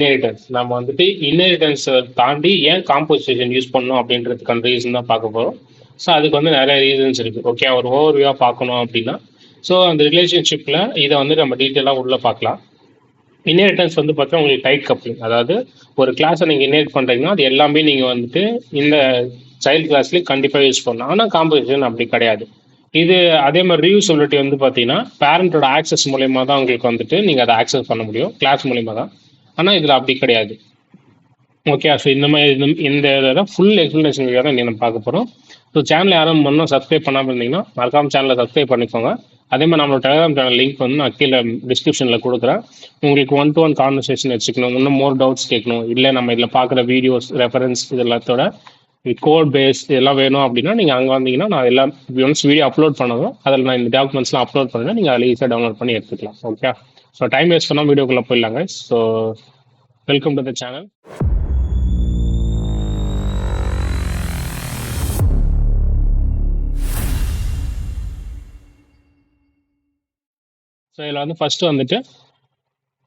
Inheritance நம்ம வந்துட்டு inheritance தாண்டி ஏன் காம்போசிஷன் யூஸ் பண்ணணும் அப்படின்றதுக்கான ரீசன் தான் பார்க்க போகிறோம். ஸோ அதுக்கு வந்து நிறைய ரீசன்ஸ் இருக்குது. ஓகே, ஒரு ஓவர்வியூவாக பார்க்கணும் அப்படின்னா ஸோ அந்த ரிலேஷன்ஷிப்பில் இதை வந்து நம்ம டீட்டெயிலாக உள்ளே பார்க்கலாம். இன்ஹெரிட்டன்ஸ் வந்து பார்த்தா உங்களுக்கு டைட் கப்ளிங், அதாவது ஒரு கிளாஸை நீங்கள் இன்ஹெரிட் பண்ணுறீங்கன்னா அது எல்லாமே நீங்கள் வந்துட்டு இந்த சைல்டு கிளாஸ்லேயே கண்டிப்பாக யூஸ் பண்ணலாம். ஆனால் காம்போசிஷன் அப்படி கிடையாது. இது அதே மாதிரி ரீயூசபிலிட்டி வந்து பார்த்தீங்கன்னா பேரண்டோட ஆக்சஸ் மூலயமா தான் உங்களுக்கு வந்துட்டு நீங்கள் அதை ஆக்சஸ் பண்ண முடியும், கிளாஸ் மூலயமா தான். ஆனால் இதில் அப்படி கிடையாது. ஓகே, ஸோ இந்த மாதிரி இந்த இதை ஃபுல் எக்ஸ்பிளனேஷனுக்காக தான் நம்ம பார்க்க போகிறோம். ஸோ சேனல் யாரும் இன்னும் சப்ஸ்கிரைப் பண்ணாமல் இருந்தீங்கன்னா மறக்காம சேனலை சப்ஸ்கிரைப் பண்ணிக்கோங்க. அதே மாதிரி நம்மளோட டெலிகிராம் சேனல் லிங்க் வந்து நான் கீழே டிஸ்கிரிப்ஷனில் கொடுக்குறேன். உங்களுக்கு 1-to-1 கான்வர்சேஷன் வச்சுக்கணும், இன்னும் மோர் டவுட்ஸ் கேட்கணும், இல்லை நம்ம இதில் பார்க்குற வீடியோஸ் ரெஃபரன்ஸ் இது எல்லாத்தோட கோட் பேஸ் இதெல்லாம் வேணும் அப்படின்னா நீங்கள் அங்கே வந்தீங்கன்னா நான் எல்லாம் ஒன்ஸ் வீடியோ அப்லோட் பண்ணதும் அதில் நான் இந்த டாக்குமெண்ட்ஸ்லாம் அப்லோட் பண்ணுறேன், நீங்கள் அதில் ஈஸியாக டவுன்லோட் பண்ணி எடுத்துக்கலாம். ஓகே, ஸோ டைம் வேஸ்ட் பண்ணால் வீடியோக்குள்ளே போயிடலாங்க. So welcome to the channel. So இதில் வந்து ஃபர்ஸ்ட் வந்துட்டு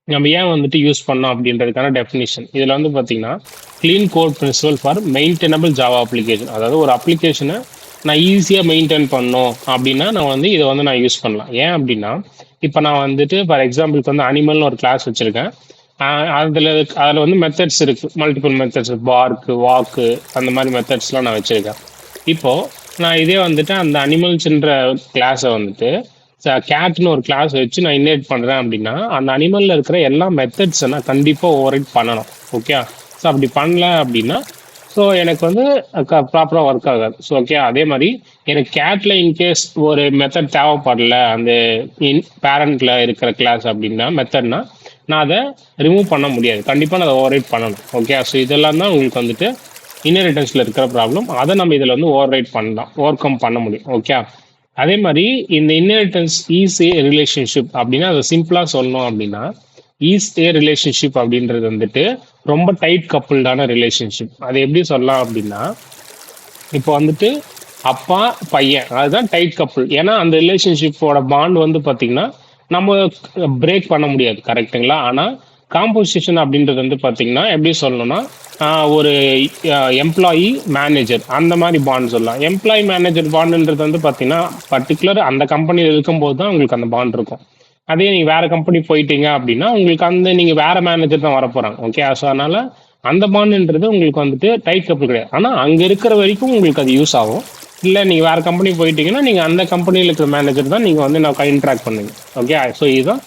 நம்ம ஏன் வந்துட்டு யூஸ் பண்ணோம் அப்படின்றதுக்கான டெஃபினிஷன். இதில் வந்து பார்த்தீங்கன்னா clean code principle for maintainable Java application. அதாவது ஒரு அப்ளிகேஷனை நான் ஈஸியாக மெயின்டைன் பண்ணணும் அப்படின்னா நான் வந்து இதை வந்து நான் யூஸ் பண்ணலாம். ஏன் அப்படின்னா இப்போ நான் வந்துட்டு ஃபார் எக்ஸாம்பிளுக்கு வந்து அனிமல்னு ஒரு கிளாஸ் வச்சுருக்கேன். அதில் வந்து மெத்தட்ஸ் இருக்குது, மல்டிபிள் மெத்தட்ஸ், பார்க்கு, வாக்கு, அந்த மாதிரி மெத்தட்ஸ்லாம் நான் வச்சுருக்கேன். இப்போது நான் இதே வந்துட்டு அந்த அனிமல்ஸ்ன்ற கிளாஸை வந்துட்டு கேட்னு ஒரு கிளாஸ் வச்சு நான் இன்வைட் பண்ணுறேன் அப்படின்னா அந்த அனிமலில் இருக்கிற எல்லா மெத்தட்ஸை நான் கண்டிப்பாக ஓவர்ரைட் பண்ணணும். ஓகே, ஸோ அப்படி பண்ணல அப்படின்னா ஸோ எனக்கு வந்து ப்ராப்பராக ஒர்க் ஆகாது. ஸோ ஓகே, அதே மாதிரி எனக்கு கேட்டில் இன்கேஸ் ஒரு மெத்தட் தேவைப்படல அந்த பேரண்ட்டில் இருக்கிற கிளாஸ் அப்படின்னா மெத்தட்னா நான் அதை ரிமூவ் பண்ண முடியாது, கண்டிப்பாக நான் அதை ஓவர்ரைட் பண்ணணும். ஓகே, ஸோ இதெல்லாம் தான் உங்களுக்கு வந்துட்டு இன்ஹெரிட்டன்ஸில் இருக்கிற ப்ராப்ளம். அதை நம்ம இதில் வந்து ஓவர்ரைட் பண்ணலாம், ஓவர் கம் பண்ண முடியும். ஓகே, அதே மாதிரி இந்த இன்ஹெரிட்டன்ஸ் ஈஸ் ஏ ரிலேஷன்ஷிப் அப்படின்னா அதை சிம்பிளாக சொல்லணும் அப்படின்னா ஈஸ் ஏ ரிலேஷன்ஷிப் அப்படின்றது வந்துட்டு ரொம்ப டைட் கப்புள்டான ரிலேஷன்ஷிப். அது எப்படி சொல்லலாம் அப்படின்னா இப்போ வந்துட்டு அப்பா பையன் அதுதான் டைட் கப்புள். ஏன்னா அந்த ரிலேஷன்ஷிப்போட பாண்ட் வந்து பார்த்தீங்கன்னா நம்ம பிரேக் பண்ண முடியாது, கரெக்டுங்களா? ஆனால் காம்போசிஷன் அப்படின்றது வந்து பார்த்தீங்கன்னா எப்படி சொல்லணும்னா ஒரு எம்ப்ளாயி மேனேஜர் அந்த மாதிரி பாண்ட் சொல்லலாம். எம்ப்ளாயி மேனேஜர் பாண்டுன்றது வந்து பார்த்தீங்கன்னா பர்டிகுலர் அந்த கம்பெனியில் இருக்கும்போது தான் உங்களுக்கு அந்த பாண்ட் இருக்கும். அதே நீங்கள் வேற கம்பெனி போயிட்டீங்க அப்படின்னா உங்களுக்கு அந்த நீங்கள் வேற மேனேஜர் தான் வரப்போகிறாங்க. ஓகே, ஸோ அதனால அந்த பாண்டுன்றது உங்களுக்கு வந்துட்டு டைட் கப்புள் கிடையாது. ஆனால் அங்கே இருக்கிற வரைக்கும் உங்களுக்கு அது யூஸ் ஆகும். இல்லை நீங்கள் வேறு கம்பெனி போயிட்டீங்கன்னா நீங்கள் அந்த கம்பெனியில் இருக்கிற மேனேஜர் தான் நீங்கள் வந்து நான் இன்ட்ராக்ட் பண்ணுங்க. ஓகே, ஸோ இதுதான்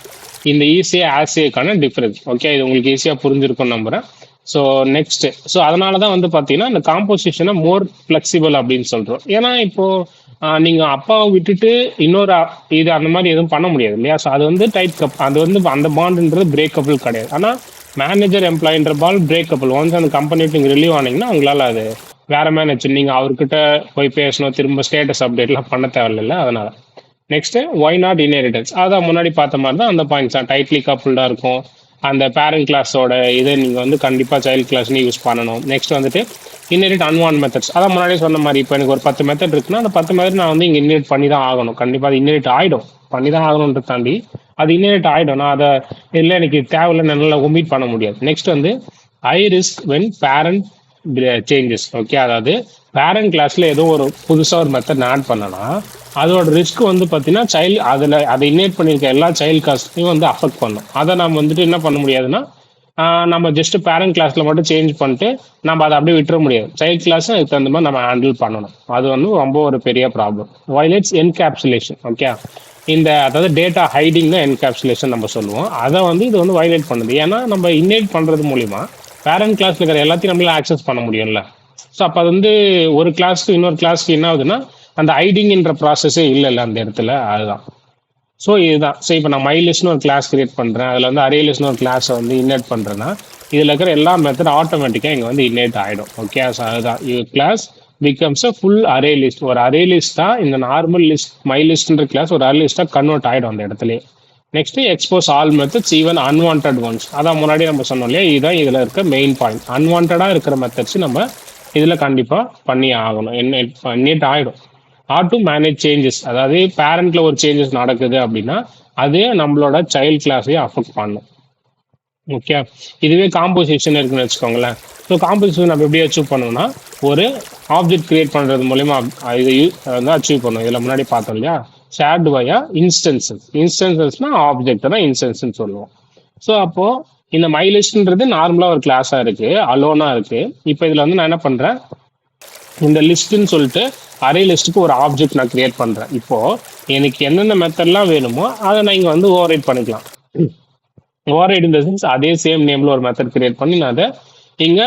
இந்த ஈஸியாக ஆசியக்கான டிஃப்ரென்ஸ். ஓகே, இது உங்களுக்கு ஈஸியாக புரிஞ்சிருக்கும்னு நம்புகிறேன். ஸோ நெக்ஸ்ட், ஸோ அதனால தான் வந்து பார்த்தீங்கன்னா இந்த காம்போசிஷனை மோர் ஃப்ளெக்சிபிள் அப்படின்னு சொல்கிறோம். ஏன்னா இப்போது நீங்கள் அப்பாவை விட்டுட்டு இன்னொரு இது அந்த மாதிரி எதுவும் பண்ண முடியாது இல்லையா? ஸோ அது வந்து டைட் கப், அது வந்து அந்த பாண்டுன்றது பிரேக்கபிள் கிடையாது. ஆனால் மேனேஜர் எம்ப்ளாயின்ற பால் பிரேக்கபிள். ஒன்ஸ் அந்த கம்பெனி விட்டு நீங்கள் ரிலீவ் ஆனீங்கன்னா உங்களால் அது வேற மேனேஜர் நீங்கள் அவர்கிட்ட போய் பேசணும், திரும்ப ஸ்டேட்டஸ் அப்டேட்லாம் பண்ண தேவையில்லை. அதனால நெக்ஸ்ட் ஒய் நாட் இன்ஹெரிட்டன்ஸ், அதான் முன்னாடி பார்த்த மாதிரி தான் அந்த பாயிண்ட்ஸ் தான் டைட்லி கப்புள்டாக இருக்கும். அந்த பேரண்ட் கிளாஸோட இதை நீங்கள் வந்து கண்டிப்பாக சைல்டு கிளாஸ்னு யூஸ் பண்ணணும். நெக்ஸ்ட் வந்துட்டு இன்ஹெரிட் அன்வான்ட் மெத்தட்ஸ், அதான் முன்னாடி சொன்ன மாதிரி இப்போ எனக்கு ஒரு 10 மெத்தட் இருக்குன்னா அந்த 10 மெத்தட் நான் வந்து இங்கே இன்ஹெரிட் பண்ணி தான் ஆகணும். கண்டிப்பாக அது இன்ஹெரிட் ஆகிடும், பண்ணி தான் ஆகணுன்றத தாண்டி அது இன்ஹெரிட் ஆகிடும். நான் அதை இல்லை எனக்கு தேவையில்லை நல்லா ஒமிட் பண்ண முடியாது. நெக்ஸ்ட் வந்து high risk when parent changes. Okay, அதாவது பேரண்ட் கிளாஸ்ல ஏதோ ஒரு புதுசாக ஒரு மெத்தட் ஆட் பண்ணனா அதோட ரிஸ்க் வந்து பார்த்தீங்கன்னா சைல்டு அதில் அதை இன்வைட் பண்ணியிருக்க எல்லா சைல்டு கிளாஸ்லையும் வந்து அஃபெக்ட் பண்ணும். அதை நம்ம வந்துட்டு என்ன பண்ண முடியாதுன்னா நம்ம ஜஸ்ட் பேரண்ட் கிளாஸ்ல மட்டும் சேஞ்ச் பண்ணிட்டு நம்ம அதை அப்படியே விட்டுற முடியாது. சைல்டு கிளாஸ் அதுக்கு தகுந்த மாதிரி நம்ம ஹேண்டில் பண்ணணும். அது வந்து ரொம்ப ஒரு பெரிய ப்ராப்ளம். Violates encapsulation. ஓகே, இந்த அதாவது டேட்டா ஹைடிங் தான் என்கேப்சுலேஷன் நம்ம சொல்லுவோம். அதை வந்து இது வந்து வயலேட் பண்ணுது. ஏன்னா நம்ம இன்வைட் பண்ணுறது மூலிமா பேரண்ட் கிளாஸ்ல இருக்கிற எல்லாத்தையும் நம்மளால ஆக்சஸ் பண்ண முடியும்ல. ஸோ அப்போ அது வந்து ஒரு கிளாஸ்க்கு இன்னொரு கிளாஸ்க்கு என்ன ஆகுதுன்னா அந்த ஐடிங்கிற ப்ராசஸே இல்லைல்ல அந்த இடத்துல. அதுதான். ஸோ இதுதான். ஸோ இப்போ நான் மைலிஸ்ட்னு ஒரு கிளாஸ் கிரியேட் பண்ணுறேன், அதில் வந்து அரேலிஸ்ட்னு ஒரு கிளாஸை வந்து இன்வைட் பண்ணுறேன்னா இதில் இருக்கிற எல்லா மெத்தட் ஆட்டோமேட்டிக்காக இங்கே வந்து இன்வைட் ஆகிடும். ஓகே, ஸோ அதுதான் class becomes a full array list. ஒரு அரே லிஸ்ட்டாக இந்த நார்மல் லிஸ்ட் மை லிஸ்ட்ன்ற கிளாஸ் ஒரு அரே லிஸ்ட்டாக கன்வெர்ட் ஆகிடும் அந்த இடத்துல. Next expose all methods even unwanted ones. அதான் முன்னாடி நம்ம சொன்னோம் இல்லையா, இதுதான் இதில் இருக்க மெயின் பாயிண்ட். அன்வான்டாக இருக்கிற மெத்தட்ஸ் நம்ம இதில் கண்டிப்பாக பண்ணி ஆகணும். இன்வைட் ஆகிடும். டு மேனேஜ் சேஞ்சஸ், அதாவது பேரண்ட்ல ஒரு சேஞ்சஸ் நடக்குது அப்படின்னா அது நம்மளோட சைல்ட் கிளாஸையும் அஃபெக்ட் பண்ணும். ஓகே. இதுவே காம்போசிஷன் இருக்குன்னு வச்சுக்கோங்களேன். ஸோ காம்போசிஷன் நம்ம எப்படி அச்சீவ் பண்ணணும்னா, ஒரு ஆப்ஜெக்ட் கிரியேட் பண்றது மூலியமா இது வந்து அச்சீவ் பண்ணும். இதில் முன்னாடி பார்த்தோம் இல்லையா? ஷேர்டு வயா இன்ஸ்டன்சஸ். இன்ஸ்டன்சஸ்னா ஆப்ஜெக்ட் தான் இன்ஸ்டன்ஸ்னு சொல்லுவோம். ஸோ அப்போ இந்த மைலிஸ்ட்ன்றது நார்மலா ஒரு கிளாஸா இருக்கு, அலோனா இருக்கு. இப்போ இதுல வந்து நான் என்ன பண்றேன், இந்த லிஸ்ட்னு சொல்லிட்டு அரே லிஸ்ட்டுக்கு ஒரு ஆப்ஜெக்ட் நான் கிரியேட் பண்றேன். இப்போ எனக்கு என்னென்ன மெத்தட்லாம் வேணுமோ அதை நான் இங்க வந்து ஓவர் ரைட் பண்ணிக்கலாம். ஓவர் இந்த சென்ஸ் அதே சேம் நேம்ல ஒரு மெத்தட் கிரியேட் பண்ணி நான் அதை இங்க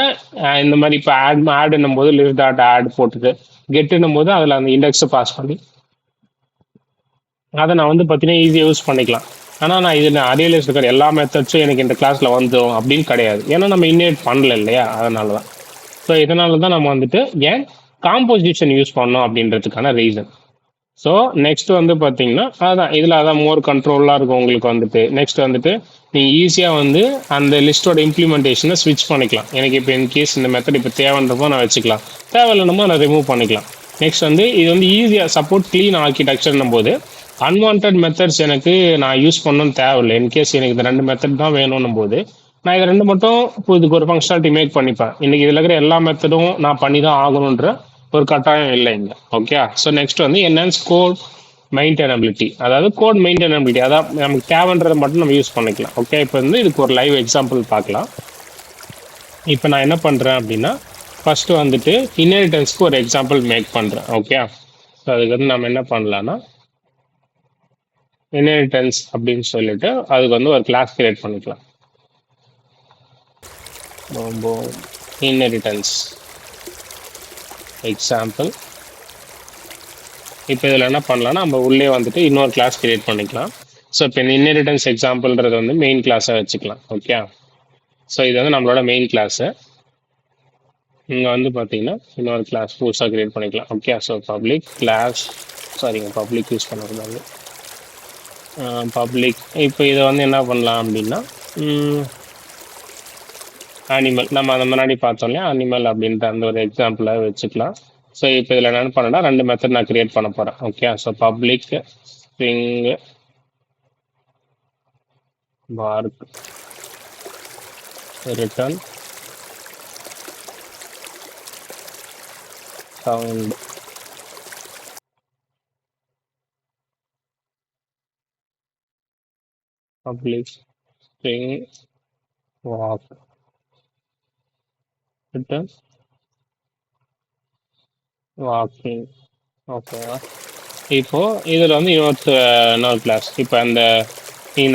இந்த மாதிரி இப்போ ஆட் என்னும் போது லிஸ்ட் டாட் ஆட் போட்டுட்டு கெட் என்னும் போது அதில் அந்த இண்டெக்ஸை பாஸ் பண்ணி அதை நான் வந்து பார்த்தீங்கன்னா ஈஸியாக யூஸ் பண்ணிக்கலாம். ஆனால் நான் இது அரே லிஸ்ட் இருக்கிற எல்லா மெத்தட்ஸும் எனக்கு இந்த கிளாஸில் வந்துடும் அப்படின்னு கிடையாது. ஏன்னா நம்ம இன்னேட் பண்ணல இல்லையா, அதனால தான். ஸோ இதனால தான் நம்ம வந்துட்டு ஏன் காம்போசிஷன் யூஸ் பண்ணோம் அப்படின்றதுக்கான ரீசன். ஸோ நெக்ஸ்ட் வந்து பார்த்தீங்கன்னா அதான் இதில் அதான் மோர் கண்ட்ரோலாக இருக்கும் உங்களுக்கு வந்துட்டு. நெக்ஸ்ட் வந்துட்டு நீங்கள் ஈஸியாக வந்து அந்த லிஸ்ட்டோட இம்ப்ளிமெண்டேஷனை ஸ்விட்ச் பண்ணிக்கலாம். எனக்கு இப்போ இன் கேஸ் இந்த மெத்தட் இப்போ தேவைன்றப்போ நான் வச்சுக்கலாம், தேவையில்லைனமோ நான் ரிமூவ் பண்ணிக்கலாம். நெக்ஸ்ட் வந்து இது வந்து ஈஸியாக சப்போர்ட் க்ளீன் ஆர்கிடெக்சர்னும் போது அன்வான்ட் மெத்தட்ஸ் எனக்கு நான் யூஸ் பண்ணணும்னு தேவையில்லை. இன்கேஸ் எனக்கு இந்த 2 மெத்தட் தான் வேணும்னும் போது நான் இதை 2 மட்டும் இப்போ இதுக்கு ஒரு ஃபங்க்ஷனாலிட்டி மேக் பண்ணிப்பேன். இன்னைக்கு இதில் இருக்கிற எல்லா மெத்தடும் நான் பண்ணி தான் ஆகணுன்ற ஒரு கட்டாயம் இல்லை இங்க. ஓகே. ஸோ நெக்ஸ்ட் வந்து என்ஹான்ஸ் கோட் மெயின்டெனபிலிட்டி, அதாவது கோட் மெயின்டெனபிலிட்டி, அதாவது நமக்கு தேவைன்றதை மட்டும் நம்ம யூஸ் பண்ணிக்கலாம். ஓகே. இப்போ வந்து இதுக்கு ஒரு லைவ் எக்ஸாம்பிள் பார்க்கலாம். இப்போ நான் என்ன பண்றேன் அப்படின்னா ஃபர்ஸ்ட் வந்துட்டு இன்ஹெரிட்டன்ஸ்க்கு ஒரு எக்ஸாம்பிள் மேக் பண்றேன். ஓகே. ஸோ அதுக்கு வந்து நம்ம என்ன பண்ணலாம்னா இன்ஹெரிட்டன்ஸ் அப்படின்னு சொல்லிட்டு அதுக்கு வந்து ஒரு கிளாஸ் கிரியேட் பண்ணிக்கலாம். Inheritance example. இப்போ இதில் என்ன பண்ணலாம்னா நம்ம உள்ளே வந்துட்டு இன்னொரு கிளாஸ் கிரியேட் பண்ணிக்கலாம். ஸோ இப்போ இந்த இன்ஹெரிட்டன்ஸ் எக்ஸாம்பிள்ன்றது வந்து மெயின் கிளாஸாக வச்சுக்கலாம். ஓகே. ஸோ இது வந்து நம்மளோட மெயின் கிளாஸு. இங்கே வந்து பார்த்தீங்கன்னா இன்னொரு கிளாஸ் புதுசாக கிரியேட் பண்ணிக்கலாம். ஓகே. ஸோ பப்ளிக் கிளாஸ், சாரிங்க பப்ளிக் யூஸ் பண்ணக்கூடாது, பப்ளிக். இப்போ இதை வந்து என்ன பண்ணலாம் அப்படின்னா அனிமல், நம்ம அந்த முன்னாடி பார்த்தோம் இல்லையா, அனிமல் அப்படின்ற அந்த ஒரு எக்ஸாம்பிளை வச்சுக்கலாம். ஸோ இப்போ இதில் என்ன பண்ணேன்னா 2 மெத்தட் நான் கிரியேட் பண்ண போகிறேன். Okay. So public string bark return sound. Public string walk return walking. ஓகேவா. இப்போ இதில் வந்து இன்னொரு கிளாஸ், இப்போ இந்த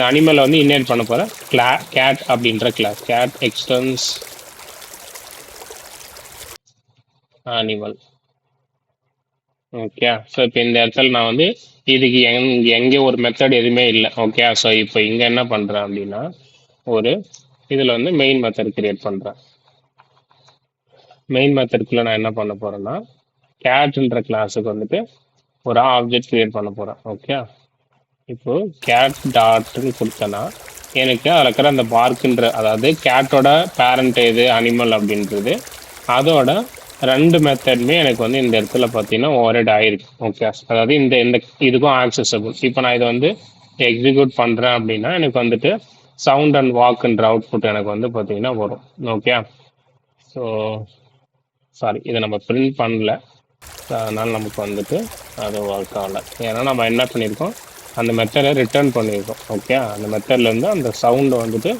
அனிமலை வந்து இன்ஹெரிட் பண்ண போகிறேன். கேட் அப்படின்ற class, cat extends animal. Okay. So இப்போ இந்த இடத்துல நான் வந்து இதுக்கு எங்கே ஒரு மெத்தட் எதுவுமே இல்லை. ஓகே. ஸோ இப்போ இங்கே என்ன பண்ணுறேன் அப்படின்னா ஒரு இதில் வந்து மெயின் மெத்தட் கிரியேட் பண்ணுறேன். மெயின் மெத்தடுக்குள்ள நான் என்ன பண்ண போகிறேன்னா கேட்ன்ற கிளாஸுக்கு வந்துட்டு ஒரு ஆப்ஜெக்ட் கிரியேட் பண்ண போகிறேன். ஓகே. இப்போ கேட் டாட்னு கொடுத்தேன்னா எனக்கு அதில் இருக்கிற அந்த பார்க்குன்ற, அதாவது கேட்டோட பேரண்ட் எது அனிமல் அப்படின்றது, அதோட 2 மெத்தடுமே எனக்கு வந்து இந்த இடத்துல பார்த்தீங்கன்னா ஓவர்ரைட் ஆயிருக்கு. ஓகே. அதாவது இந்த இந்த இதுக்கும் ஆக்சசபிள். இப்போ நான் இதை வந்து எக்ஸிக்யூட் பண்ணுறேன் அப்படின்னா எனக்கு வந்துட்டு சவுண்ட் அண்ட் வாக்குன்ற அவுட்புட் எனக்கு வந்து பார்த்தீங்கன்னா வரும். ஓகே. ஸோ சாரி, இதை நம்ம பிரிண்ட் பண்ணல, அதனால நமக்கு வந்துட்டு அது ஒர்க் ஆகலை. ஏன்னா நம்ம என்ன பண்ணியிருக்கோம், அந்த மெத்தடை ரிட்டர்ன் பண்ணியிருக்கோம். ஓகே. அந்த மெத்தட்லேருந்து அந்த சவுண்டை வந்துட்டு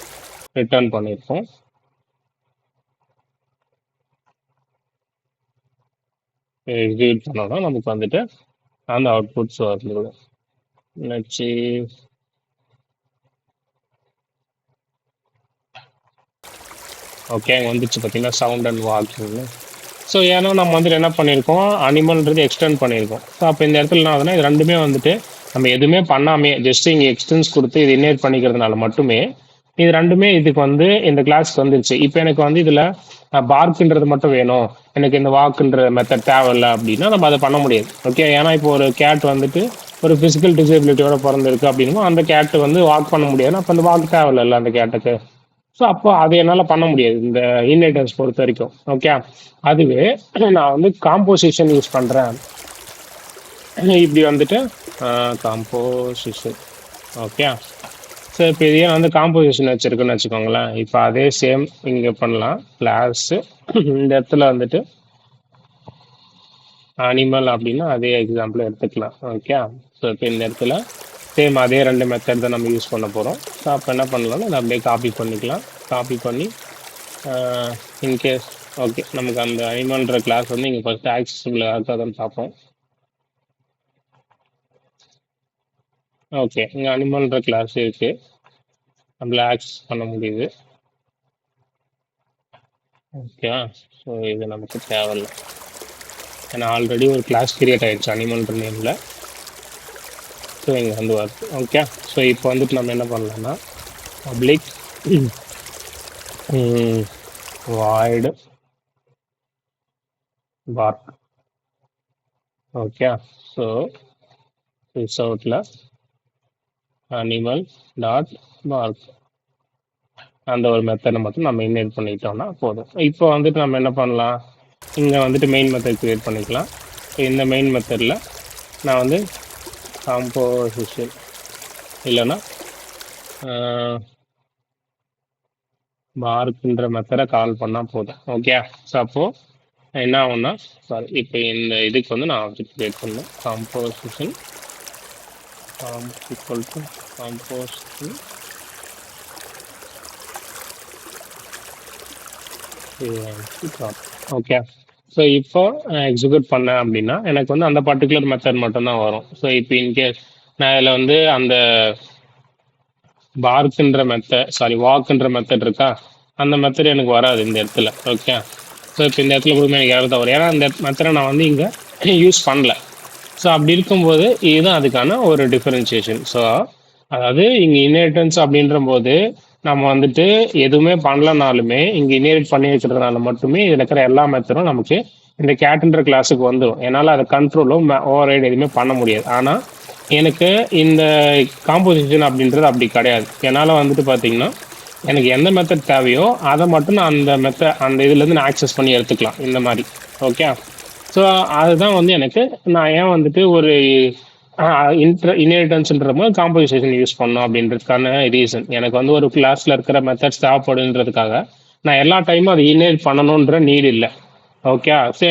ரிட்டர்ன் பண்ணியிருக்கோம். எக்ஸிக்யூட் பண்ணோம்னா நமக்கு வந்துட்டு அந்த அவுட்புட்ஸ் வந்துடும். நச்சு ஓகே வந்துச்சு பார்த்தீங்கன்னா சவுண்ட் அண்ட் வாக்கிங்னு. ஸோ ஏன்னா நம்ம வந்துட்டு என்ன பண்ணியிருக்கோம், அனிமல்ன்றது எக்ஸ்டெண்ட் பண்ணியிருக்கோம். ஸோ அப்போ இந்த இடத்துல என்ன ஆகுதுன்னா இது 2மே வந்துட்டு நம்ம எதுவுமே பண்ணாமே ஜஸ்ட் இங்கே எக்ஸ்டென்ஸ் கொடுத்து இது இன்னேட் பண்ணிக்கிறதுனால மட்டுமே இது 2மே இதுக்கு வந்து இந்த கிளாஸ்க்கு வந்துருச்சு. இப்போ எனக்கு வந்து இதில் பார்க்குன்றது மட்டும் வேணும், எனக்கு இந்த வாக்குன்ற மெத்தட் தேவையில்லை அப்படின்னா நம்ம அதை பண்ண முடியாது. ஓகே. ஏன்னா இப்போ ஒரு கேட் வந்துட்டு ஒரு ஃபிசிக்கல் டிசபிலிட்டியோட பிறந்திருக்கு அப்படின்னா அந்த கேட்டு வந்து வாக் பண்ண முடியாது. அப்போ அந்த வாக்கு தேவையில்லை அந்த கேட்டுக்கு. ஸோ அப்போ அதை என்னால் பண்ண முடியாது இந்த இன்ஹெரிட்டன்ஸ் பொறுத்த வரைக்கும். ஓகே. அதுவே நான் வந்து காம்போசிஷன் யூஸ் பண்ணுறேன். இப்படி வந்துட்டு காம்போசிஷன். ஓகே. ஸோ இப்போ இதே வந்து காம்போசிஷன் வச்சுருக்குன்னு வச்சுக்கோங்களேன். இப்போ அதே சேம் இங்கே பண்ணலாம். கிளாஸு இந்த இடத்துல வந்துட்டு அனிமல் அப்படின்னா அதே எக்ஸாம்பிள் எடுத்துக்கலாம். ஓகே. ஸோ இப்போ இந்த இடத்துல சேம் அதே 2 மெத்தட் தான் நம்ம யூஸ் பண்ண போகிறோம். ஸோ அப்போ என்ன பண்ணலாம்னா அதை அப்படியே காப்பி பண்ணிக்கலாம். காப்பி பண்ணி இன்கேஸ் ஓகே நமக்கு அந்த அனிமல்ன்ற கிளாஸ் வந்து இங்கே ஃபஸ்ட்டு ஆக்சசிபிள் இருக்காதுன்னு பார்ப்போம். ஓகே, இங்கே அனிமல்ன்ற கிளாஸ் இருக்குது, நம்மள ஆக்சஸ் பண்ண முடியுது. ஓகே, ஸோ இது நமக்கு தேவையில்லை, ஏன்னா ஆல்ரெடி ஒரு கிளாஸ் கிரியேட் ஆகிடுச்சு அனிமல்ன்ற நேமில். ஸோ இங்கே வந்து வருது. ஓகே, ஸோ இப்போ வந்துட்டு நம்ம என்ன பண்ணலாம்னா public void bark. Okay, so ரிசல்ட்டில் அனிமல் டாட் பார்க் அந்த ஒரு மெத்தடை மட்டும் நம்ம இன்வைட் பண்ணிட்டோம்னா போதும். இப்போ வந்துட்டு நம்ம என்ன பண்ணலாம், இங்கே வந்துட்டு மெயின் மெத்தட் க்ரியேட் பண்ணிக்கலாம். இந்த மெயின் மெத்தடில் நான் வந்து காம்போசிஷன் இல்லைன்னா பார்க்குன்ற மெத்தடை கால் பண்ணால் போதும். ஓகே, ஸோ அப்போது என்ன ஆகும்னா சாரி, இப்போ இந்த இதுக்கு வந்து நான் ஆப்ஜெக்ட் க்ரியேட் பண்ணேன். Composition equal to composition okay. So இப்போ எக்ஸிக்யூட் பண்ணேன் அப்படின்னா எனக்கு வந்து அந்த பர்டிகுலர் மெத்தட் மட்டும்தான் வரும். ஸோ இப்போ இன்கேஸ் நான் இதில் வந்து அந்த பார்க்குன்ற வாக்குன்ற மெத்தட் இருக்கா, அந்த மெத்தட் எனக்கு வராது இந்த இடத்துல. ஓகே, ஸோ இப்போ இந்த இடத்துல கொடுக்க எனக்கு யாரும் வரும், ஏன்னா அந்த மெத்தடை நான் வந்து இங்கே யூஸ் பண்ணல. ஸோ அப்படி இருக்கும்போது இதுதான் அதுக்கான ஒரு டிஃபரன்சியேஷன். ஸோ அதாவது இங்கே இன்ஹெரிட்டன்ஸ் அப்படின்ற போது நம்ம வந்துட்டு எதுவுமே பண்ணலனாலுமே இங்கே இன்ஹெரிட் பண்ணி வைக்கிறதுனால மட்டுமே இதில் இருக்கிற எல்லா மெத்தடும் நமக்கு இந்த கேட்ன்ற கிளாஸுக்கு வந்துடும். என்னால் அதை கண்ட்ரோலும் ஓவர் ரைட் எதுவுமே பண்ண முடியாது. ஆனால் எனக்கு இந்த காம்போசிஷன் அப்படின்றது அப்படி கிடையாது. என்னால் வந்துட்டு பார்த்தீங்கன்னா எனக்கு எந்த மெத்தட் தேவையோ அதை மட்டும் நான் அந்த இதுலேருந்து நான் ஆக்சஸ் பண்ணி எடுத்துக்கலாம் இந்த மாதிரி. ஓகே, ஸோ அதுதான் வந்து எனக்கு நான் ஏன் வந்துட்டு ஒரு இன்ஹெரிட்டன்ஸ்ன்ற போது காம்போசிஷன் யூஸ் பண்ணோம் அப்படின்றதுக்கான ரீசன். எனக்கு வந்து ஒரு கிளாஸில் இருக்கிற மெத்தட்ஸ் தேவைப்படுன்றதுக்காக நான் எல்லா டைமும் அதை இன்ஹெரிட் பண்ணணுன்ற நீட் இல்லை. ஓகே, ஸோ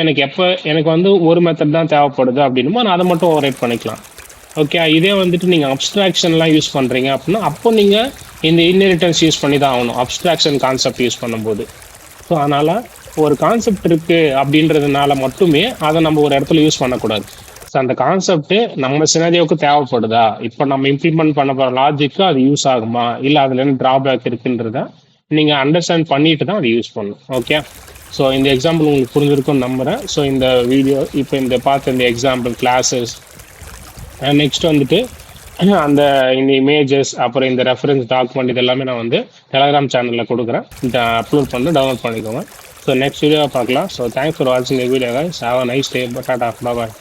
எனக்கு வந்து ஒரு மெத்தட் தான் தேவைப்படுது அப்படின்னும் நான் அதை மட்டும் ஓவர்ரைட் பண்ணிக்கலாம். ஓகே, இதே வந்துட்டு நீங்கள் அப்ஸ்ட்ராக்ஷன்லாம் யூஸ் பண்ணுறீங்க அப்படின்னா அப்போ நீங்கள் இந்த இன்ஹெரிட்டன்ஸ் யூஸ் பண்ணி தான் ஆகணும் அப்ஸ்ட்ராக்ஷன் கான்செப்ட் யூஸ் பண்ணும்போது. ஸோ அதனால் ஒரு கான்செப்ட் இருக்குது அப்படின்றதுனால மட்டுமே அதை நம்ம ஒரு இடத்துல யூஸ் பண்ணக்கூடாது. ஸோ அந்த கான்செப்ட் நம்ம சினாரியோவுக்கு தேவைப்படுதா, இப்போ நம்ம இம்ப்ளிமெண்ட் பண்ண போகிற லாஜிக்கு அது யூஸ் ஆகுமா, இல்லை அதில் என்ன ட்ராபேக் இருக்குன்றத நீங்கள் அண்டர்ஸ்டாண்ட் பண்ணிட்டு தான் அதை யூஸ் பண்ணணும். ஓகே, ஸோ இந்த எக்ஸாம்பிள் உங்களுக்கு புரிஞ்சிருக்கும்னு நம்புகிறேன். ஸோ இந்த வீடியோ இப்போ பார்த்த இந்த எக்ஸாம்பிள் கிளாஸஸ், நெக்ஸ்ட் வந்துட்டு அந்த இந்த இமேஜஸ், அப்புறம் இந்த ரெஃபரன்ஸ் டாக்குமெண்ட், இது எல்லாமே நான் வந்து டெலகிராம் சேனலில் கொடுக்குறேன், அப்லோட் பண்ணி டவுன்லோட் பண்ணிக்கோங்க. ஸோ நெக்ஸ்ட் வீடியோவை பார்க்கலாம். ஸோ தேங்க்ஸ் ஃபார் வாட்சிங் the video. Have a nice day. Tata, bye.